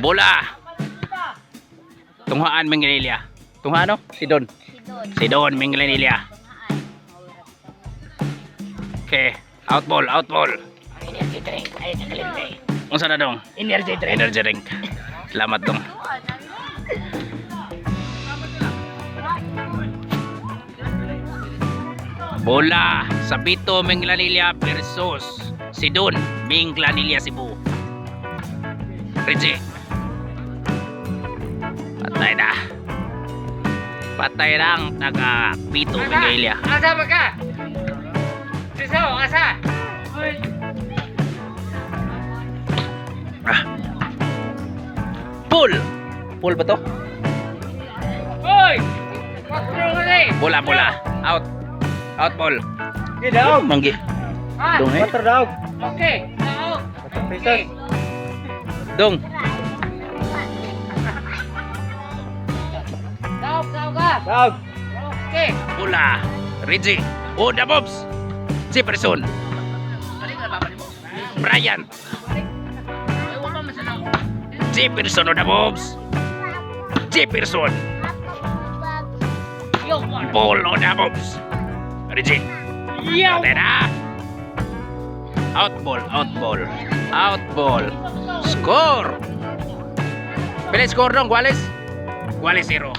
Bola. Tunghaan Minglanilla. Tunghaan no? Si Don. Si Don Minglanilla. Okay, out ball. Energy drink. Ay, nakalipay. Unsa na dong? Energy drink. Energy drink. Salamat dong. Bola sa Bito Minglanilla versus si Don Minglanilla Cebu. Reggie. Patay na. Patay lang taga Bito Minglanilla. Asa ba ka? Siso, asa? Pull. Pull ba to? Hoy! Kwatro nga na eh. Bola. Out. Out ball. Daog. Manggi. Ah, Dong eh. Water daog. okay. Now. Pesos. Dong. Daog ka. Daog. Okay. Bola. Reggie. Oh, the Bobs. Jefferson. Brian. Jefferson o the Bobs. Jefferson. Ball o the Bobs. Reggie. Tera. Out ball. Score. Pila score dong, Wallace? Wallace 0.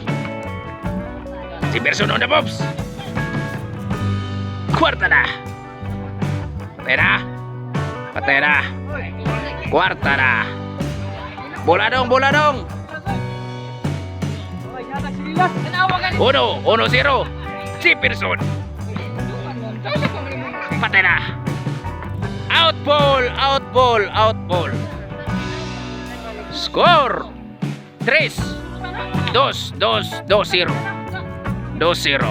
Jefferson on the Bobs. Kwarta na. Patera. Kwarta na. Bola dong. 1-0. Jefferson. Patera. Out ball. Score 2-0.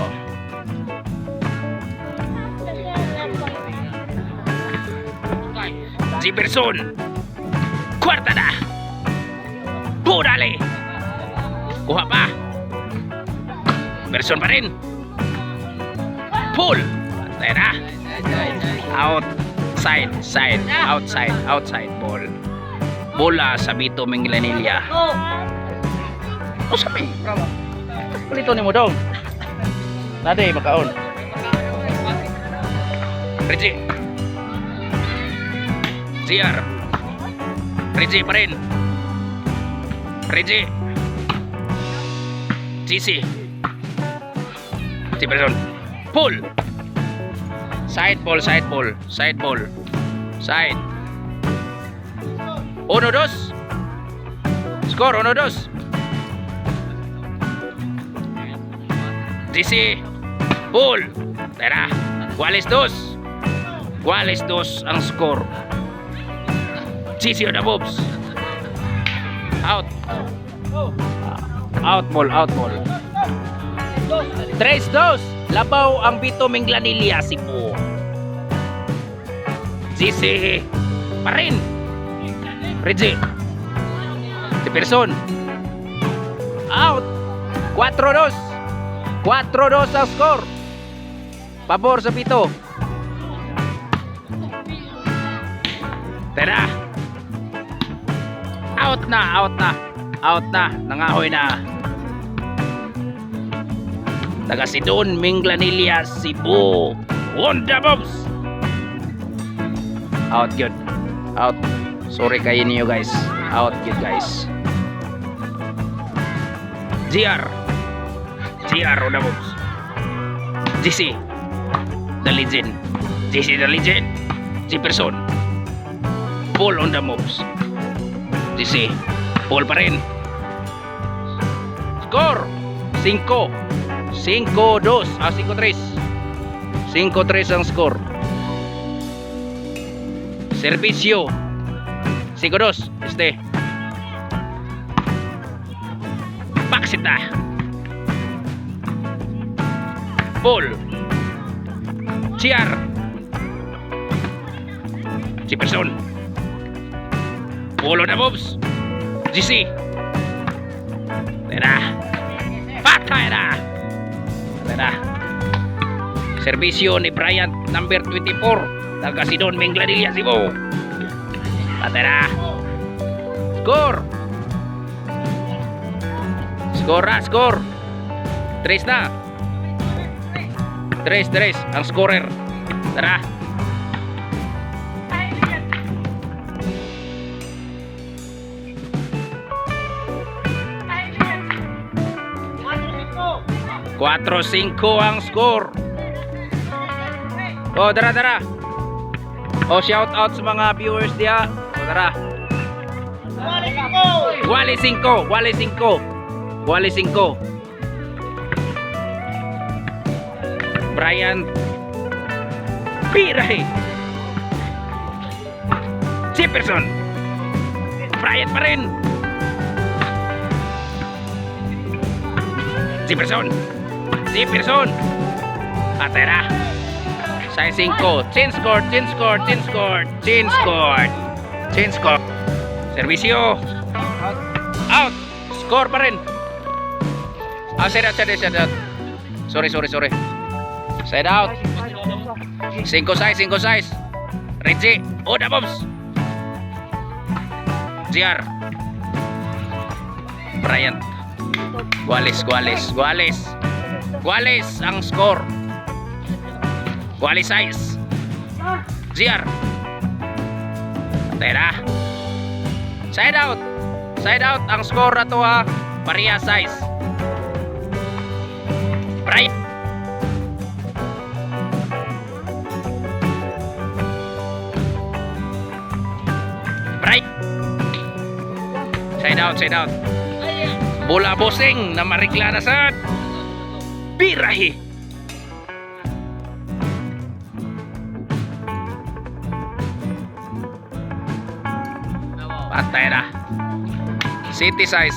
Jefferson. Kwarta na. Budale. Kuha pa. Jefferson pa rin. Pull. Tera. Outside ball. Bola sa Bito Minglanilla. O sabi. Palito ni mo dong. Naday makaon. Reggie. CR. Reggie pa rin. GC. Jefferson. Pull. Side ball. Side. 1-2. Score 1-2. GC. Pull. Tera. Wallace 2 ang score. GC on the Bobs. Out ball. 3-2. Labaw ang Bito Minglanilla Cebu. GC pa rin. Reggie. Jefferson. Out. 4-2 ang score. Pabor sa Bito. Tera. Out na. Nangahoy na. Taga si Don Minglanilla Cebu. On the Bobs. Out good. Out. Sorry kayo niyo guys. Out good guys. GR on the Bobs. GC the legend. Jefferson. Ball on the Bobs. GC. Ball pa rin. Score 5-2. 5-3 ang score. Servisyo 5-2. Paksita. Ball. CR. Jefferson. Ball on the Bobs. GC. Patay na. Serbisyo ni Bryant number 24. Taga si Don Minglanilla Cebu. Patay na. Score Score na, score. 3 na. 3 ang scorer. Tara. Cuatro 5 ang score. Oh, dara. Oh, shout out sa mga viewers diha. Oh, dara. Wali 5. Brian Piray. Jefferson. Brian pa rin. Jefferson. Atera. Say 5. Chin score. Servisyo. Out. Score pa rin. Side out. Sorry. Side out. 5 size. Reggie. Oda Bobs. JR. Bryant. Guales ang score. Guales size. JR. Tera. Side out ang score na to ha. Pareha size. Bryant. Side out. Bola boseng na marikla na sa Pirahi. Patay na. City size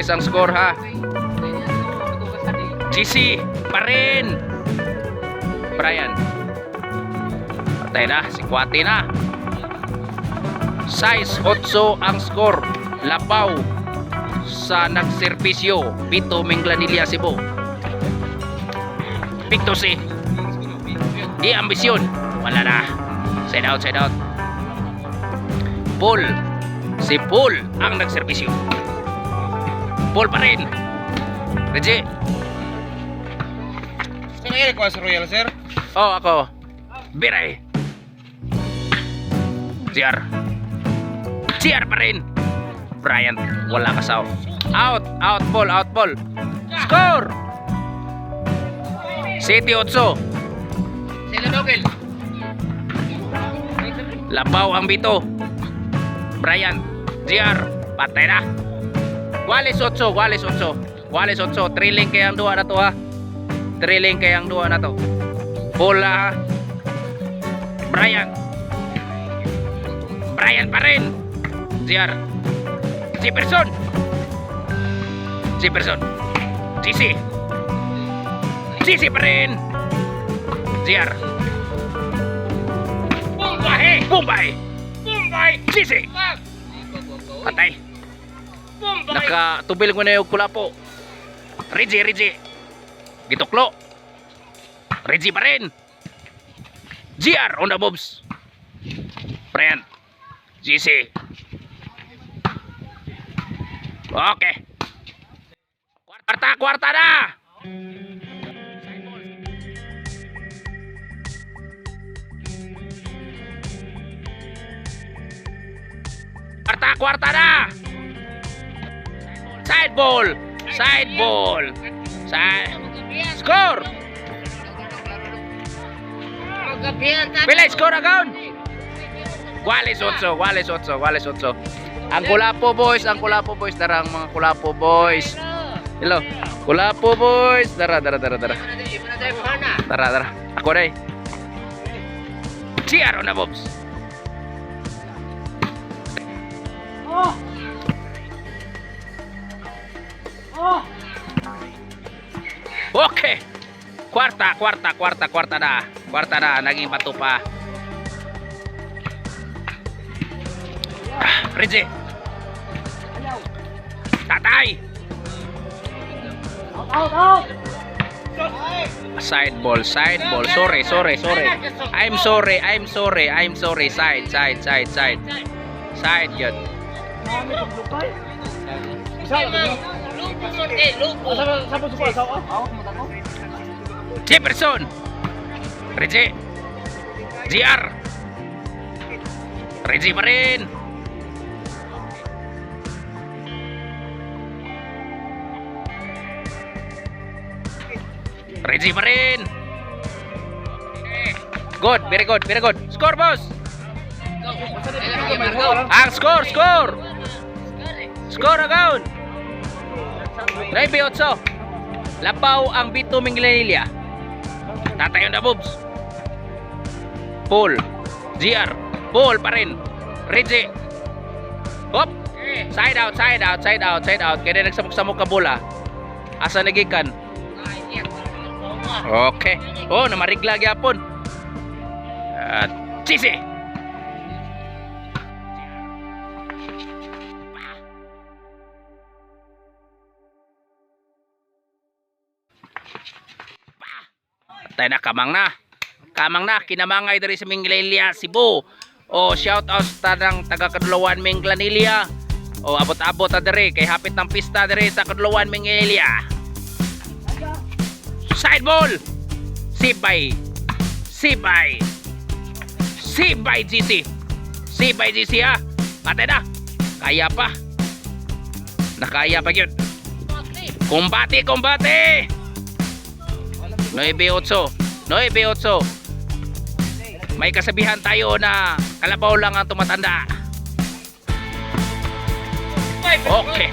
ang score ha. GC pa rin. Brian. Patay na. Si Kwati na. Size 8 ang score. Lapaw sa nagservisyo. Pito Minglanilla Cebu. Pito si di ambisyon. Wala na. Side out. Paul. Si Paul ang nagservisyo. Paul pa rin. Reggie. Sino nangyari ko sa Royal, sir? Oh, ako. Biray. JR pa rin. Brian, wala ka sa out ball. Score. City 8. Labaw ang bito. Brian, JR, patay na. Walis 8. Triling kayang dua na to ha. Bola. Brian pa rin. JR. Jefferson. GC pa rin. JR. Bombay. GC. Patay. Nakatubil ko na yung kulapo. Reggie. Gituklo. Reggie pa rin. JR on the bobs. Brian. GC. Okay. Kwarta na. Kwarta na. Side ball. Score. Pila score agad. Walis 8. Ang Kulapo boys, darang mga Kulapo boys. Hello. Kulapo boys, dara. Tara. Ako dai. JR na Bobs. Okay. Kwarta na. Naging bato pa. Reggie. Tatay. Out. Side ball. Sorry. I'm sorry. Side yun. Jefferson. Reggie. GR. Reggie pa rin. Reggie pa rin. Good, very good, very good. Score, boss. Score. Score agad. 9-8. Lapaw ang Bito Minglanilla. Tatayo na, Bobs. Paul. GR. Paul pa rin. Reggie. Hop. Side out. Kaya nagsamok-samok ka bola. Asa nagikan? Okay. Oh, namarigla gyapon. At Sisi. Tayo na kamang na kinamangay dari sa Minglanilla, Cebu. O shout out sa taga Kadulawan Minglanilla. O abot-abot ta diri kay hapit ng pista diri sa Kadulawan Minglanilla. Side ball. Sibay GC ha. Patay na. Kaya pa. Nakaya pa yun. Kumbate. 9-8. May kasabihan tayo na kalabaw lang ang tumatanda. Okay.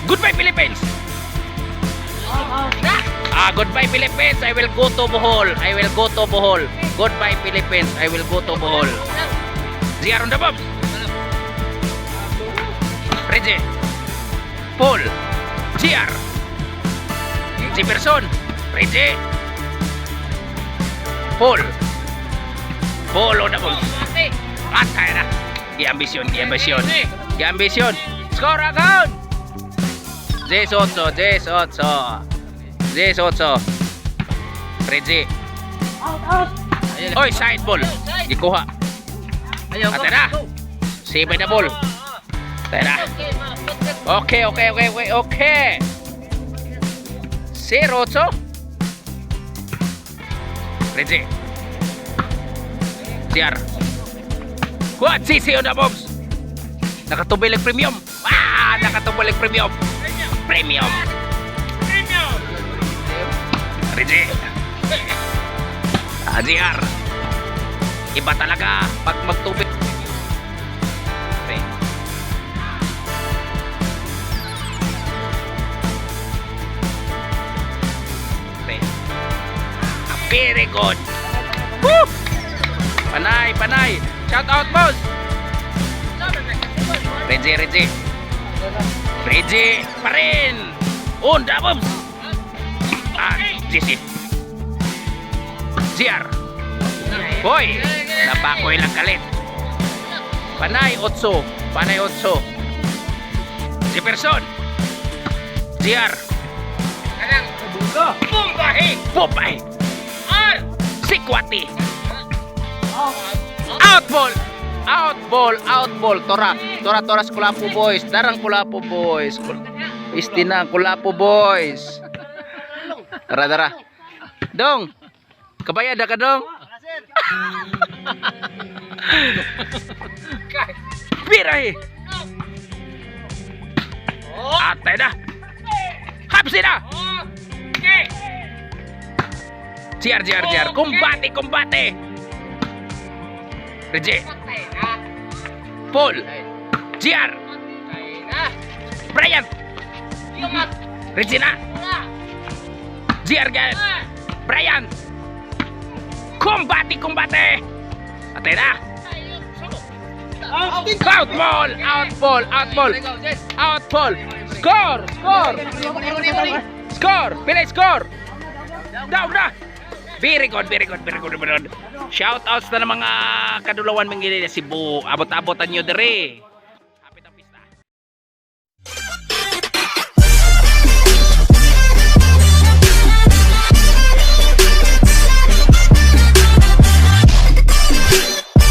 Goodbye Philippines. Goodbye Philippines. I will go to Bohol. Goodbye Philippines. I will go to Bohol. GR on the bob. Reggie. Paul. GR. Jefferson. Reggie. Paul on the bob. Patay na. Ambisyon. Score agad. 18. Reggie. Oy, side ball. Gikuha. Ate na. Sibay na ball. Ate na. Okay. 0-8. Reggie. CR. Kuha, CC on the bombs. Nakatubilig premium. Nakatubilig premium. Reggie. GR. Iba talaga pag magtubig. Okay. Very good. Woo! Panay. Shout out, boss. Reggie pa rin. Onda, bombs. GC. GR. Boy, napakoy lang kalit. Panay 8. Jefferson. GR. Bombay. Sikwati. Outball. Tora Kulapo boys. Darang Kulapo boys. Istinang Kulapo boys. Dara. Dong. Kabayad ka dong. Biray. Atay na. Hapsi na. GR. Kumbate. Reggie. Paul. GR. Brian. Regina. GR guys. Brian. Kumbate. Atay na. Outball. Score. Pilay score. Down na. Very good. Shout outs na ng mga Kadulawan Minglanilla, Cebu. Abot-abotan nyo dere.